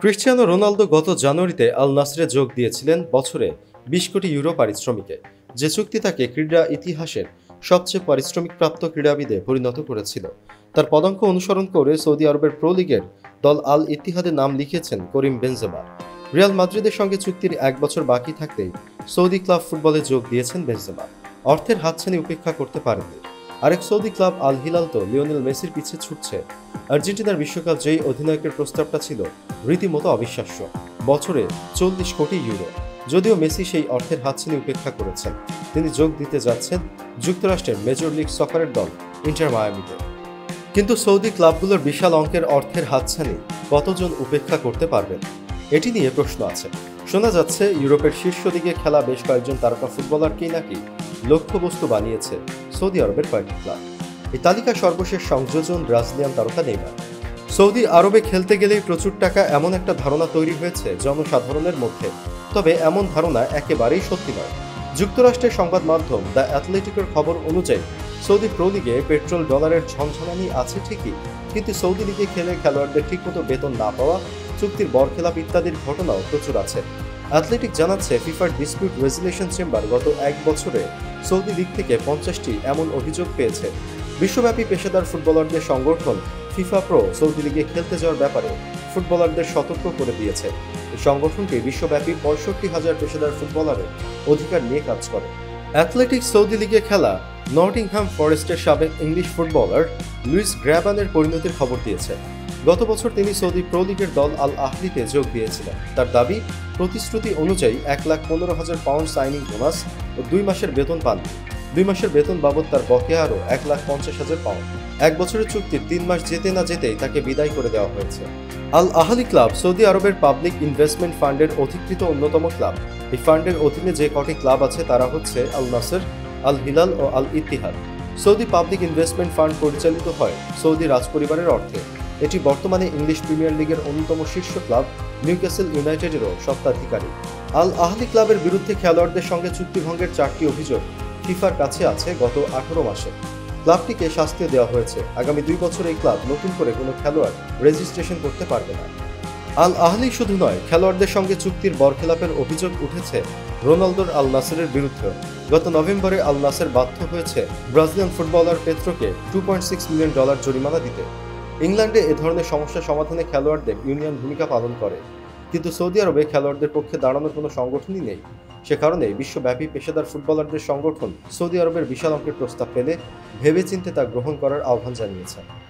Cristiano Ronaldo গত জানুয়ারিতে আল নাসরে যোগ দিয়েছিলেন বছরে ২০ কোটি ইউরো পারিশ্রমিকে, যে চুক্তি তাকে ক্রীড়া ইতিহাসের সবচেয়ে পারিশ্রমিকপ্রাপ্ত ক্রীড়াবিদে পরিণত করেছিল। তার পদাঙ্ক অনুসরণ করে সৌদি আরবের প্রো লিগের দল আল ইত্তিহাদে নাম লিখিয়েছেন করিম বেনজেমা। রিয়াল মাদ্রিদের সঙ্গে চুক্তির ১ বছর বাকি থাকতেই সৌদি ক্লাব ফুটবলে যোগ দিয়েছেন বেনজেমা। অর্থের হাতছানি উপেক্ষা করতে পারেননি। আরেক সৌদি ক্লাব আল হিলাল তো লিওনেল মেসির পিছে ছুটছে। আর্জেন্টিনার বিশ্বকাপ জয়ী অধিনায়কের প্রস্তাবটা ছিল রীতিমতো অবিশ্বাস্য, বছরে ৪০ কোটি ইউরো। যদিও মেসি সেই অর্থের হাতছানি উপেক্ষা করেছেন। তিনি যোগ দিতে যাচ্ছেন যুক্তরাষ্ট্রের মেজর লিগ সকারের দল ইন্টার মায়ামিতে। কিন্তু সৌদি ক্লাবগুলোর বিশাল অঙ্কের অর্থের হাতছানি কতজন উপেক্ষা করতে পারবেন, এটি নিয়ে প্রশ্ন আছে। শোনা যাচ্ছে ইউরোপের শীর্ষ দিকে খেলা বেশ কয়েকজন তারকা ফুটবলারকেই নাকি লক্ষ্যবস্তু বানিয়েছে সৌদি আরবের কয়েকটি ক্লাব। এই তালিকা সর্বশেষ সংযোজন ব্রাজিলিয়ান তারকা নেইমার। সৌদি আরবে খেলতে গেলেই প্রচুর টাকা, এমন একটা ধারণা তৈরি হয়েছে জনসাধারণের মধ্যে। তবে এমন ধারণা একেবারেই সত্যি নয়। যুক্তরাষ্ট্রের সংবাদ মাধ্যম দ্য অ্যাথলেটিকের খবর অনুযায়ী সৌদি প্রো লিগে পেট্রোল ডলারের ঝনঝনানি আছে ঠিকই, কিন্তু সৌদি লিগে খেলে খেলোয়াড়দের ঠিকমতো বেতন না পাওয়া, চুক্তির বরখেলাপ ইত্যাদির ঘটনাও প্রচুর আছে। অ্যাথলেটিক জানাচ্ছে ফিফার ডিসপিউট রেজুলেশন চেম্বার গত ১ বছরে সৌদি লিগ থেকে ৫০টি এমন অভিযোগ পেয়েছে। বিশ্বব্যাপী পেশাদার ফুটবলারদের সংগঠন ফিফা প্রো সৌদি লিগে খেলতে যাওয়ার ব্যাপারে ফুটবলারদের সতর্ক করে দিয়েছে। এই সংগঠনটি বিশ্বব্যাপী ৬৫,০০০ পেশাদার ফুটবলারের অধিকার নিয়ে কাজ করে। অ্যাথলেটিক সৌদি লিগে খেলা নটিংহ্যাম ফরেস্টের সাবেক ইংলিশ ফুটবলার লুইস গ্র্যাবানের পরিণতির খবর দিয়েছে। গত বছর তিনি সৌদি প্রো লিগের দল আল আহলিতে যোগ দিয়েছিলেন। তার দাবি, প্রতিশ্রুতি অনুযায়ী ১,১৫,০০০ পাউন্ড সাইনিং বোনাস ও ২ মাসের বেতন পান। ২ মাসের বেতন বাবদ তার বকেয়া আরও ১,৫০,০০০ পাউন্ড। ১ বছরের চুক্তির ৩ মাস যেতে না যেতেই তাকে বিদায় করে দেওয়া হয়েছে। আল আহলি ক্লাব সৌদি আরবের পাবলিক ইনভেস্টমেন্ট ফান্ডের অধিকৃত অন্যতম ক্লাব। এই ফান্ডের অধীনে যে কটি ক্লাব আছে তারা হচ্ছে আল নাসর, আল হিলাল ও Al Ittihad. Saudi public investment fund পরিচালিত হয় সৌদি রাজপরিবারের অর্থে। এটি বর্তমানে ইংলিশ প্রিমিয়ার লিগের অন্যতম শীর্ষ ক্লাব নিউক্যাসল ইউনাইটেডেরও স্বত্বাধিকারী। আল আহলি ক্লাবের বিরুদ্ধে খেলোয়াড়দের সঙ্গে চুক্তি ভঙ্গের ৪টি অভিযোগ ফিফার কাছে আছে গত ১৮ মাসে। ক্লাবটিকে শাস্তিও দেওয়া হয়েছে। আগামী ২ বছর এই ক্লাব নতুন করে কোনো খেলোয়াড় রেজিস্ট্রেশন করতে পারবে না। আল আহলি শুধু নয়, খেলোয়াড়দের সঙ্গে চুক্তির বরখেলাপের অভিযোগ উঠেছে রোনালদোর আল নাসরের বিরুদ্ধে। গত নভেম্বরে আল নাসর বাধ্য হয়েছে ব্রাজিলিয়ান ফুটবলার পেত্রোকে $2.6 মিলিয়ন জরিমানা দিতে। ইংল্যান্ডে এ ধরনের সমস্যা সমাধানে খেলোয়াড়দের ইউনিয়ন ভূমিকা পালন করে, কিন্তু সৌদি আরবে খেলোয়াড়দের পক্ষে দাঁড়ানোর কোনো সংগঠনই নেই। সে কারণে বিশ্বব্যাপী পেশাদার ফুটবলারদের সংগঠন সৌদি আরবের বিশাল অঙ্কের প্রস্তাব পেলে ভেবেচিন্তে তা গ্রহণ করার আহ্বান জানিয়েছে।